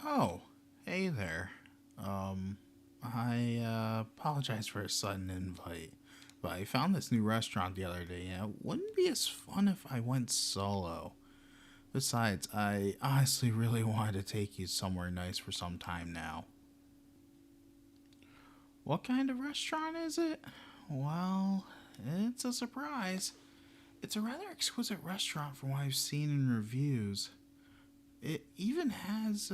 Oh, hey there. I apologize for a sudden invite, but I found this new restaurant the other day, and it wouldn't be as fun if I went solo. Besides, I honestly really wanted to take you somewhere nice for some time now. What kind of restaurant is it? Well, it's a surprise. It's a rather exquisite restaurant from what I've seen in reviews. It even has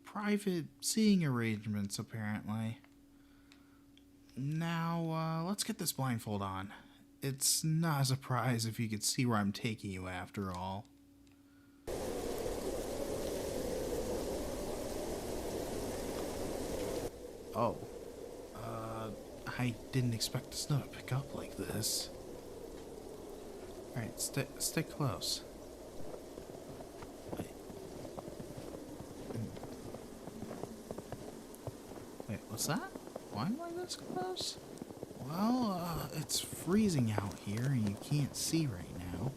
private seating arrangements, apparently. Now, let's get this blindfold on. It's not a surprise if you could see where I'm taking you after all. Oh, I didn't expect the snow to pick up like this. Alright, stick close. Wait, what's that? Why am I this close? Well, it's freezing out here and you can't see right now.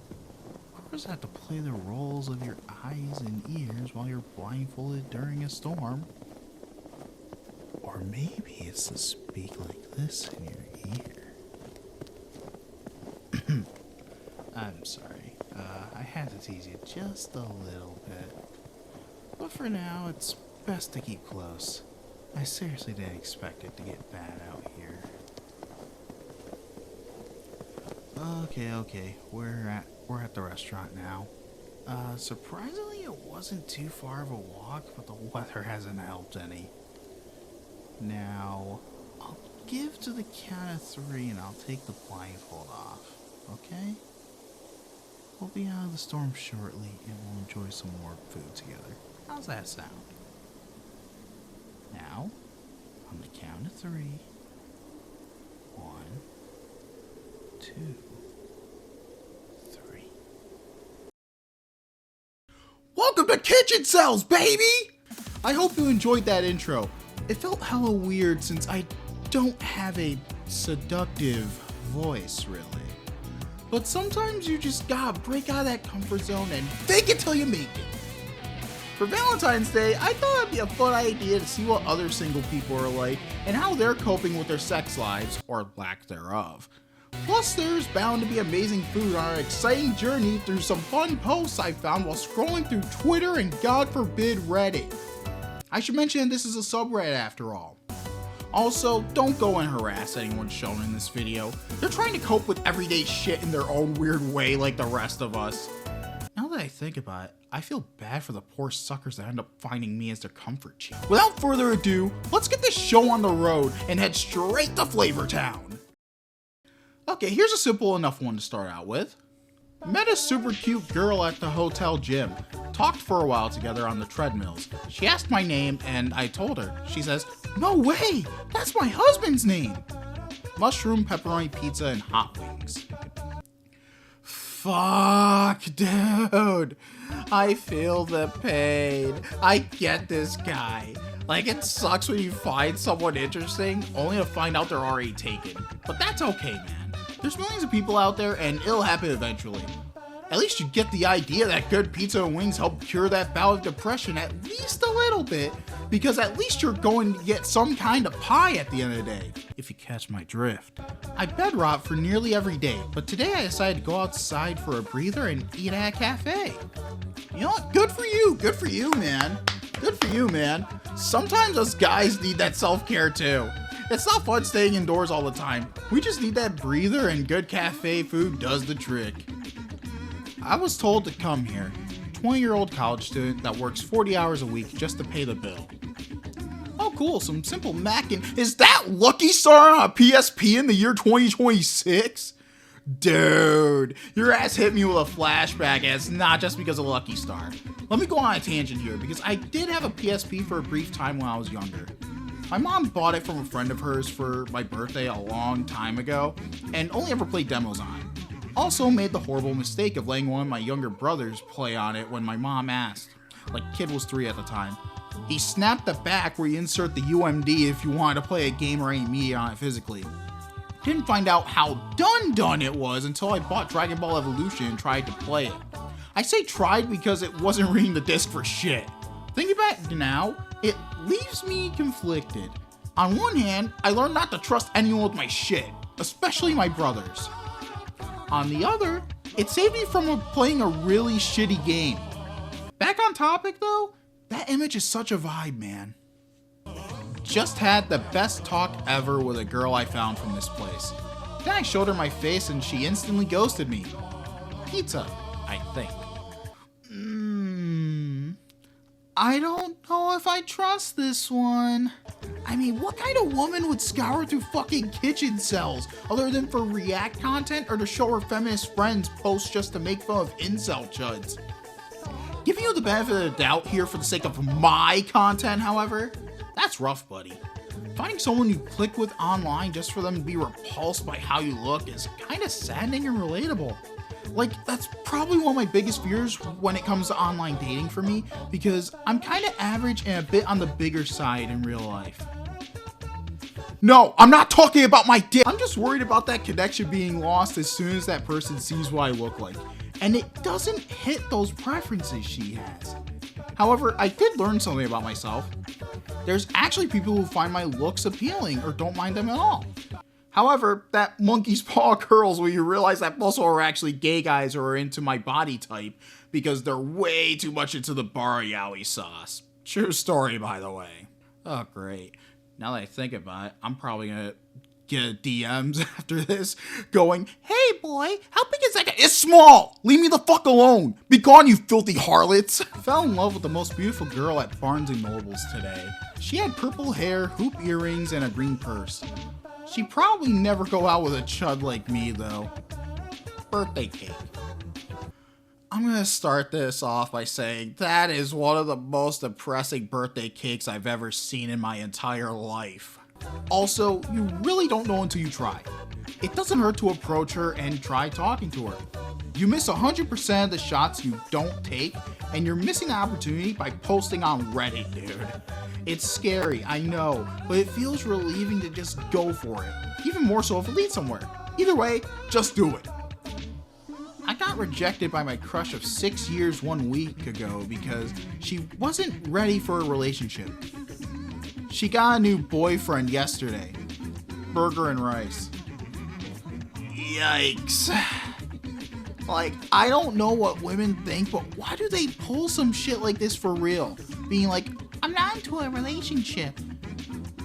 Of course, I have to play the roles of your eyes and ears while you're blindfolded during a storm. Or maybe it's to speak like this in your ear. I'm sorry. I had to tease you just a little bit. But for now, it's best to keep close. I seriously didn't expect it to get bad out here. Okay. We're at the restaurant now. Surprisingly, it wasn't too far of a walk, but the weather hasn't helped any. Now, I'll give to the count of 3 and I'll take the blindfold off, okay? We'll be out of the storm shortly and we'll enjoy some more food together. How's that sound? Now, on the count of 3. 1, 2, 3. Welcome to Kitchencels, baby! I hope you enjoyed that intro. It felt hella weird since I don't have a seductive voice, really. But sometimes you just gotta break out of that comfort zone and fake it till you make it. For Valentine's Day, I thought it'd be a fun idea to see what other single people are like and how they're coping with their sex lives, or lack thereof. Plus, there's bound to be amazing food on our exciting journey through some fun posts I found while scrolling through Twitter and God forbid Reddit. I should mention this is a subreddit after all. Also, don't go and harass anyone shown in this video. They're trying to cope with everyday shit in their own weird way like the rest of us. Now that I think about it, I feel bad for the poor suckers that end up finding me as their comfort cheat. Without further ado, let's get this show on the road and head straight to Flavor Town. Okay, here's a simple enough one to start out with. Met a super cute girl at the hotel gym. Talked for a while together on the treadmills. She asked my name and I told her. She says, "No way, that's my husband's name." Mushroom, pepperoni pizza, and hot wings. Fuck, dude. I feel the pain. I get this guy. Like, it sucks when you find someone interesting, only to find out they're already taken. But that's okay, man. There's millions of people out there, and it'll happen eventually. At least you get the idea that good pizza and wings help cure that bout of depression at least a little bit, because at least you're going to get some kind of pie at the end of the day, if you catch my drift. I bed rot for nearly every day, but today I decided to go outside for a breather and eat at a cafe. You know what? Good for you, man. Good for you, man. Sometimes us guys need that self-care too. It's not fun staying indoors all the time. We just need that breather, and good cafe food does the trick. I was told to come here. 20-year-old college student that works 40 hours a week just to pay the bill. Oh cool, some simple mac and... Is that Lucky Star on a PSP in the year 2026? Dude, your ass hit me with a flashback, and it's not just because of Lucky Star. Let me go on a tangent here, because I did have a PSP for a brief time when I was younger. My mom bought it from a friend of hers for my birthday a long time ago, and only ever played demos on it. Also made the horrible mistake of letting one of my younger brothers play on it when my mom asked. Like, kid was 3 at the time. He snapped the back where you insert the UMD if you wanted to play a game or any media on it physically. Didn't find out how done it was until I bought Dragon Ball Evolution and tried to play it. I say tried because it wasn't reading the disc for shit. Thinking back now, it leaves me conflicted. On one hand, I learned not to trust anyone with my shit, especially my brothers. On the other, it saved me from playing a really shitty game. Back on topic though, that image is such a vibe, man. Just had the best talk ever with a girl I found from this place. Then I showed her my face and she instantly ghosted me. Pizza, I think. I don't know if I trust this one. I mean, what kind of woman would scour through fucking Kitchencels other than for React content or to show her feminist friends posts just to make fun of incel chuds? Giving you the benefit of the doubt here for the sake of my content, however, that's rough, buddy. Finding someone you click with online just for them to be repulsed by how you look is kind of saddening and relatable. Like, that's probably one of my biggest fears when it comes to online dating for me, because I'm kind of average and a bit on the bigger side in real life. No, I'm not talking about my dick. I'm just worried about that connection being lost as soon as that person sees what I look like, and it doesn't hit those preferences she has. However, I did learn something about myself. There's actually people who find my looks appealing or don't mind them at all. However, that monkey's paw curls when you realize that most are actually gay guys who are into my body type because they're way too much into the bar yaoi sauce. True story, by the way. Oh, great. Now that I think about it, I'm probably gonna get DMs after this going, "Hey boy, how big is that guy?" "It's small! Leave me the fuck alone! Be gone, you filthy harlots!" Fell in love with the most beautiful girl at Barnes & Noble's today. She had purple hair, hoop earrings, and a green purse. She'd probably never go out with a chud like me, though. Birthday cake. I'm gonna start this off by saying that is one of the most depressing birthday cakes I've ever seen in my entire life. Also, you really don't know until you try. It doesn't hurt to approach her and try talking to her. You miss 100% of the shots you don't take, and you're missing the opportunity by posting on Reddit, dude. It's scary, I know, but it feels relieving to just go for it. Even more so if it leads somewhere. Either way, just do it. I got rejected by my crush of 6 years 1 week ago because she wasn't ready for a relationship. She got a new boyfriend yesterday. Burger and rice. Yikes. Like, I don't know what women think, but why do they pull some shit like this for real? Being like, "I'm not into a relationship."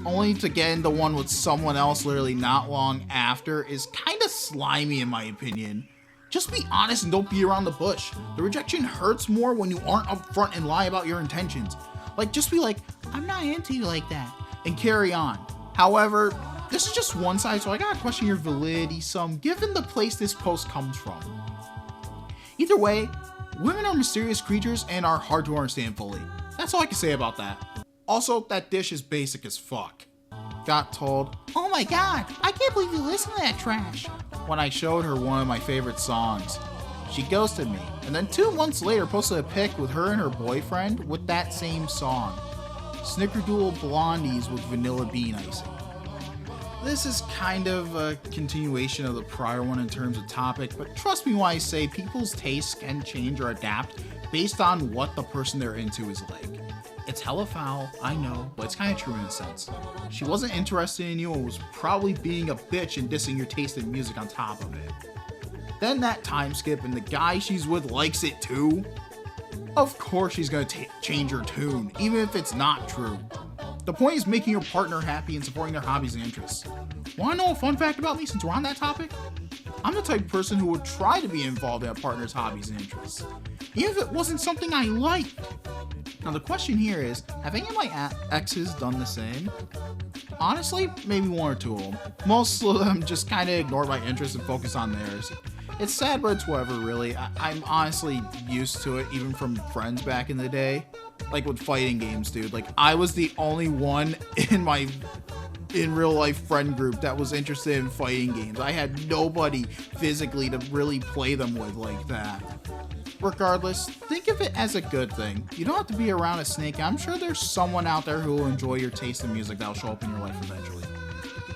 Only to get into one with someone else literally not long after is kinda slimy in my opinion. Just be honest and don't beat around the bush. The rejection hurts more when you aren't upfront and lie about your intentions. Like, just be like, "I'm not into you like that," and carry on. However, this is just one side, so I gotta question your validity some, given the place this post comes from. Either way, women are mysterious creatures and are hard to understand fully. That's all I can say about that. Also, that dish is basic as fuck. Got told, "Oh my god, I can't believe you listen to that trash," when I showed her one of my favorite songs. She ghosted me, and then 2 months later posted a pic with her and her boyfriend with that same song. Snickerdoodle Blondies with vanilla bean icing. This is kind of a continuation of the prior one in terms of topic, but trust me when I say people's tastes can change or adapt based on what the person they're into is like. It's hella foul, I know, but it's kind of true in a sense. She wasn't interested in you and was probably being a bitch and dissing your taste in music on top of it. Then that time skip and the guy she's with likes it too? Of course she's gonna change her tune, even if it's not true. The point is making your partner happy and supporting their hobbies and interests. Wanna know a fun fact about me since we're on that topic? I'm the type of person who would try to be involved in a partner's hobbies and interests, even if it wasn't something I liked. Now the question here is, have any of my exes done the same? Honestly, maybe 1 or 2 of them. Most of them just kinda ignored my interests and focused on theirs. It's sad, but it's whatever, really. I'm honestly used to it, even from friends back in the day. Like with fighting games, dude. Like, I was the only one in real life friend group that was interested in fighting games. I had nobody physically to really play them with like that. Regardless, think of it as a good thing. You don't have to be around a snake. I'm sure there's someone out there who will enjoy your taste in music that'll show up in your life eventually.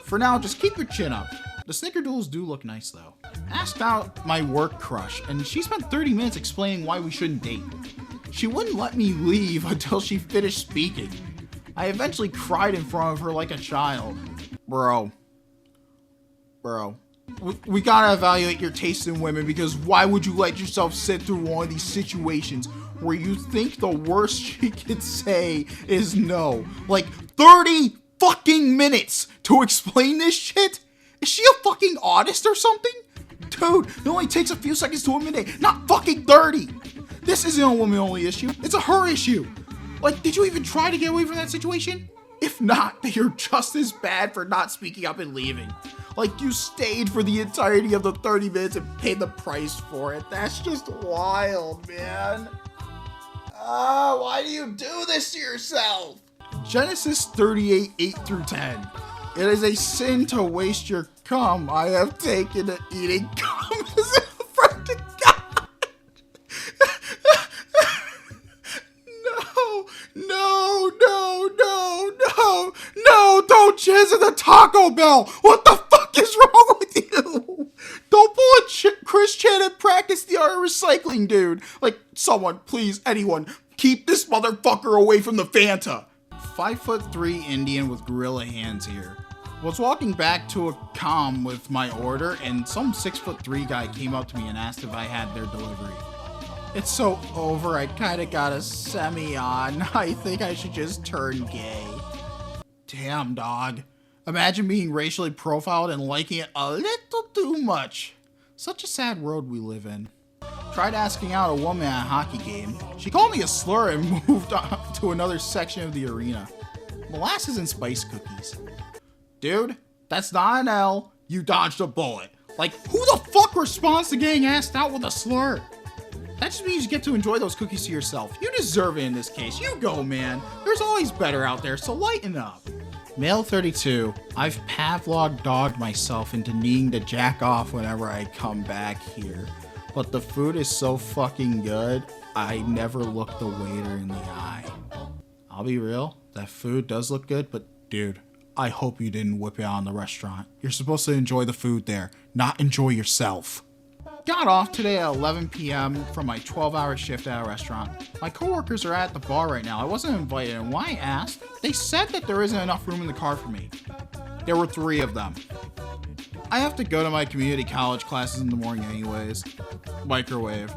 For now, just keep your chin up. The snickerdoodles do look nice though. Asked out my work crush, and she spent 30 minutes explaining why we shouldn't date. She wouldn't let me leave until she finished speaking. I eventually cried in front of her like a child. Bro. We gotta evaluate your taste in women, because why would you let yourself sit through one of these situations where you think the worst she could say is no? Like 30 fucking minutes to explain this shit? Is she a fucking autist or something? Dude, it only takes a few seconds to a minute, not fucking 30. This isn't a woman only issue, it's a her issue. Like, did you even try to get away from that situation? If not, then you're just as bad for not speaking up and leaving. Like, you stayed for the entirety of the 30 minutes and paid the price for it. That's just wild, man. Why do you do this to yourself? Genesis 38, 8 through 10. It is a sin to waste your cum. I have taken to eating cum as a friend to God. No, don't jizz in the Taco Bell. What the fuck is wrong with you? Don't pull a Chris Chan and practice the art of recycling, dude. Like, someone, please, anyone, keep this motherfucker away from the Fanta. 5'3" Indian with gorilla hands here. Was walking back to a comm with my order, and some 6'3" guy came up to me and asked if I had their delivery. It's so over, I kinda got a semi on. I think I should just turn gay. Damn, dog. Imagine being racially profiled and liking it a little too much. Such a sad world we live in. Tried asking out a woman at a hockey game. She called me a slur and moved on to another section of the arena. Molasses and spice cookies. Dude, that's not an L. You dodged a bullet. Like, who the fuck responds to getting asked out with a slur? That just means you get to enjoy those cookies to yourself. You deserve it in this case. You go, man. There's always better out there, so lighten up. Male 32. I've Pavlov dogged myself into needing to jack off whenever I come back here. But the food is so fucking good, I never look the waiter in the eye. I'll be real, that food does look good, but dude, I hope you didn't whip it out in the restaurant. You're supposed to enjoy the food there, not enjoy yourself. Got off today at 11 p.m. from my 12-hour shift at a restaurant. My coworkers are at the bar right now. I wasn't invited, and when I asked, they said that there isn't enough room in the car for me. There were 3 of them. I have to go to my community college classes in the morning anyways. Microwave.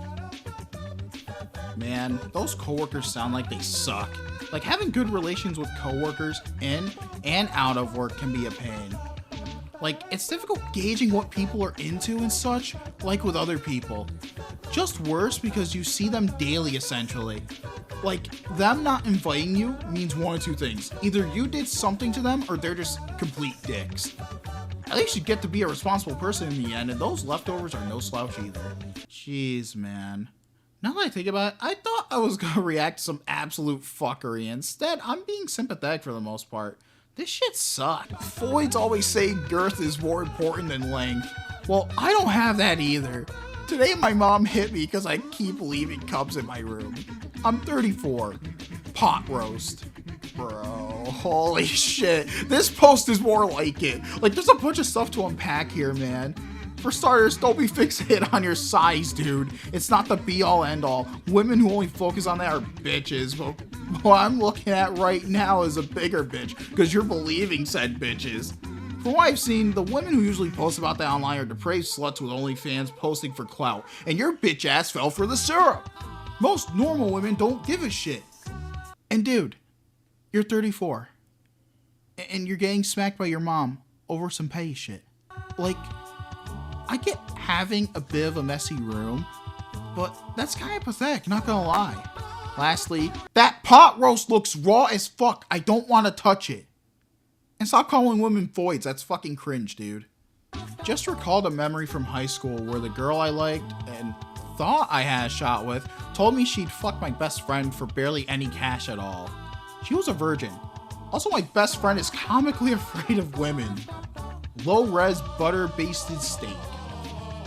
Man, those coworkers sound like they suck. Like, having good relations with coworkers in and out of work can be a pain. Like, it's difficult gauging what people are into and such, like with other people. Just worse because you see them daily, essentially. Like, them not inviting you means one of 2 things. Either you did something to them, or they're just complete dicks. At least you get to be a responsible person in the end, and those leftovers are no slouch either. Jeez, man. Now that I think about it, I thought I was gonna react to some absolute fuckery. Instead, I'm being sympathetic for the most part. This shit sucks. Foids always say girth is more important than length. Well, I don't have that either. Today my mom hit me because I keep leaving cups in my room. I'm 34. Pot roast. Bro, holy shit. This post is more like it. Like, there's a bunch of stuff to unpack here, man. For starters, don't be fixated on your size, dude. It's not the be-all, end-all. Women who only focus on that are bitches, but what I'm looking at right now is a bigger bitch, because you're believing said bitches. From what I've seen, the women who usually post about that online are depraved sluts with OnlyFans posting for clout, and your bitch ass fell for the syrup. Most normal women don't give a shit. And dude, you're 34, and you're getting smacked by your mom over some petty shit. Like, I get having a bit of a messy room, but that's kind of pathetic, not gonna lie. Lastly, that pot roast looks raw as fuck. I don't want to touch it. And stop calling women foids. That's fucking cringe, dude. Just recalled a memory from high school where the girl I liked and thought I had a shot with told me she'd fuck my best friend for barely any cash at all. She was a virgin. Also, my best friend is comically afraid of women. Low-res butter-basted steak.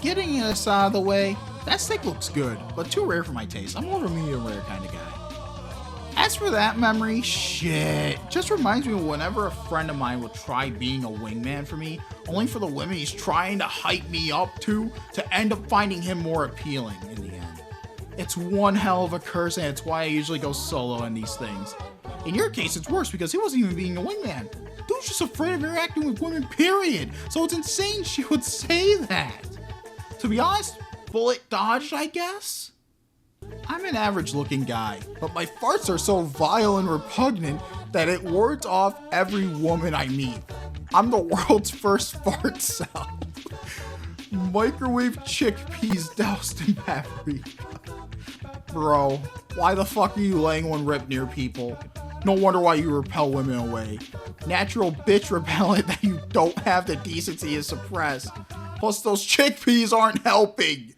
Getting this out of the way, that steak looks good, but too rare for my taste. I'm more of a medium rare kind of guy. As for that memory, shit, just reminds me of whenever a friend of mine would try being a wingman for me, only for the women he's trying to hype me up to end up finding him more appealing in the end. It's one hell of a curse, and it's why I usually go solo in these things. In your case, it's worse because he wasn't even being a wingman. Dude's just afraid of interacting with women, period. So it's insane she would say that. To be honest, bullet dodged, I guess? I'm an average looking guy, but my farts are so vile and repugnant that it wards off every woman I meet. I'm the world's first fart cell. Microwave chickpeas doused in paprika. Bro, why the fuck are you laying one rip near people? No wonder why you repel women away. Natural bitch repellent that you don't have the decency to suppress. Plus those chickpeas aren't helping.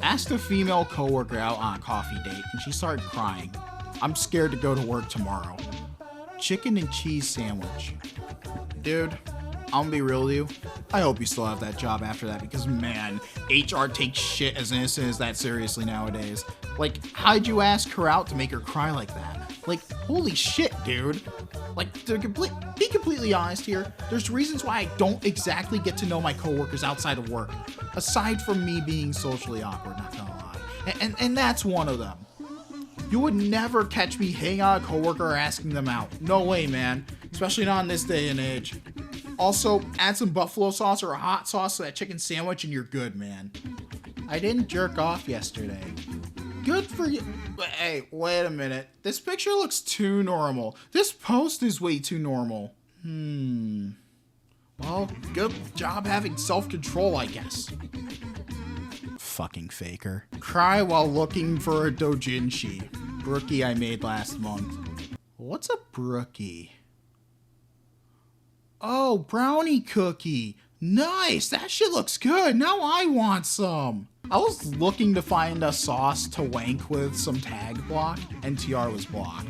Asked a female coworker out on a coffee date and she started crying. I'm scared to go to work tomorrow. Chicken and cheese sandwich. Dude, I'm gonna be real with you. I hope you still have that job after that because man, HR takes shit as innocent as that seriously nowadays. Like, how'd you ask her out to make her cry like that? Like, holy shit, dude. Like, to be completely honest here, there's reasons why I don't exactly get to know my coworkers outside of work. Aside from me being socially awkward, not gonna lie. And that's one of them. You would never catch me hanging out with a coworker or asking them out. No way, man. Especially not in this day and age. Also, add some buffalo sauce or a hot sauce to that chicken sandwich and you're good, man. I didn't jerk off yesterday. Good for you. But hey, wait a minute. This picture looks too normal. This post is way too normal. Well, good job having self-control, I guess. Fucking faker. Cry while looking for a doujinshi. Brookie I made last month. What's a brookie? Oh, brownie cookie. Nice, that shit looks good. Now I want some. I was looking to find a sauce to wank with some tag block, and TR was blocked.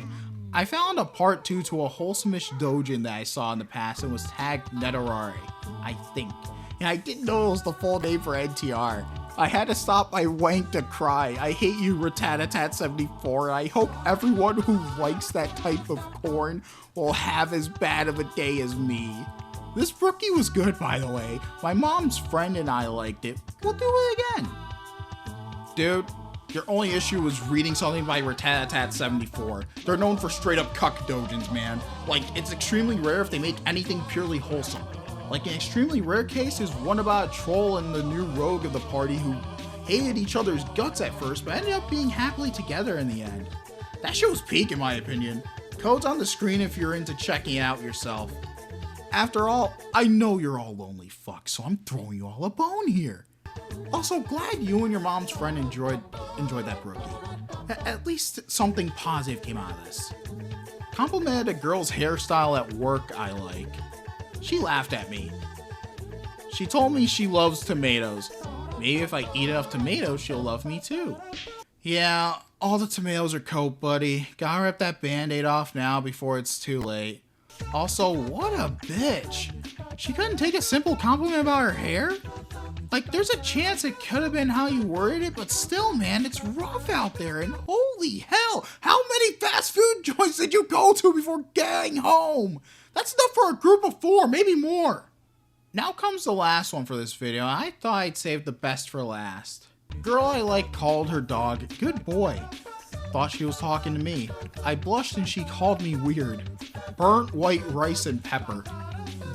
I found a part 2 to a wholesome-ish doujin that I saw in the past and was tagged Netarari, I think. And I didn't know it was the full name for NTR. I had to stop my wank to cry. I hate you, Ratatatat74. I hope everyone who likes that type of porn will have as bad of a day as me. This brookie was good, by the way. My mom's friend and I liked it. We'll do it again. Dude, your only issue was reading something by Ratatatat74. They're known for straight up cuck doujins, man. Like, it's extremely rare if they make anything purely wholesome. Like, an extremely rare case is one about a troll and the new rogue of the party who hated each other's guts at first, but ended up being happily together in the end. That shit was peak in my opinion. Code's on the screen if you're into checking it out yourself. After all, I know you're all lonely fucks, so I'm throwing you all a bone here. Also, glad you and your mom's friend enjoyed that brookie. At least something positive came out of this. Complimented a girl's hairstyle at work I like. She laughed at me. She told me she loves tomatoes. Maybe if I eat enough tomatoes, she'll love me too. Yeah, all the tomatoes are coat, buddy. Gotta rip that band-aid off now before it's too late. Also, what a bitch. She couldn't take a simple compliment about her hair? Like, there's a chance it could have been how you worded it, but still, man, it's rough out there, and holy hell, how many fast food joints did you go to before getting home? That's enough for a group of 4, maybe more. Now comes the last one for this video. I thought I'd save the best for last. Girl I like called her dog, good boy. Thought she was talking to me. I blushed and she called me weird. Burnt white rice and pepper.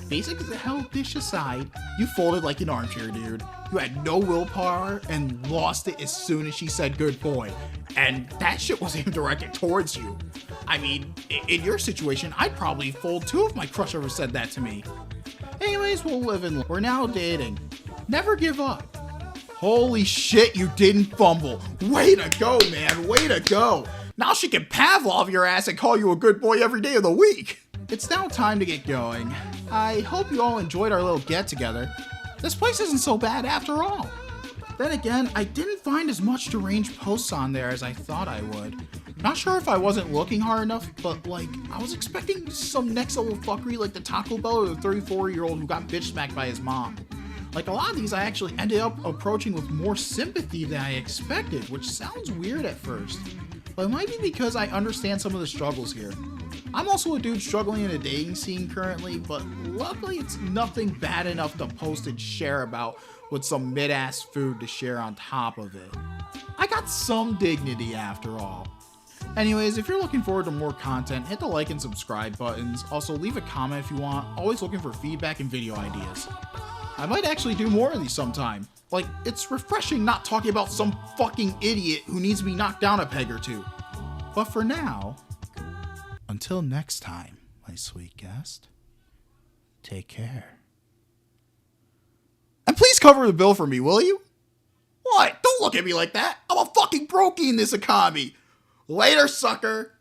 Basic as a hell dish aside, you folded like an armchair, dude. You had no willpower and lost it as soon as she said good boy. And that shit wasn't even directed towards you. I mean, in your situation, I'd probably fold too if my crush ever said that to me. Anyways, we'll live and we're now dating. Never give up. Holy shit, you didn't fumble. Way to go, man, way to go. Now she can Pavlov your ass and call you a good boy every day of the week. It's now time to get going. I hope you all enjoyed our little get-together. This place isn't so bad after all. Then again, I didn't find as much deranged posts on there as I thought I would. Not sure if I wasn't looking hard enough, but like, I was expecting some next level fuckery like the Taco Bell or the 34-year-old who got bitch smacked by his mom. Like, a lot of these I actually ended up approaching with more sympathy than I expected, which sounds weird at first. But it might be because I understand some of the struggles here. I'm also a dude struggling in a dating scene currently, but luckily it's nothing bad enough to post and share about with some mid-ass food to share on top of it. I got some dignity after all. Anyways, if you're looking forward to more content, hit the like and subscribe buttons. Also, leave a comment if you want. Always looking for feedback and video ideas. I might actually do more of these sometime. Like, it's refreshing not talking about some fucking idiot who needs to be knocked down a peg or two. But for now, until next time, my sweet guest, take care. And please cover the bill for me, will you? What? Don't look at me like that. I'm a fucking brokey in this economy. Later, sucker.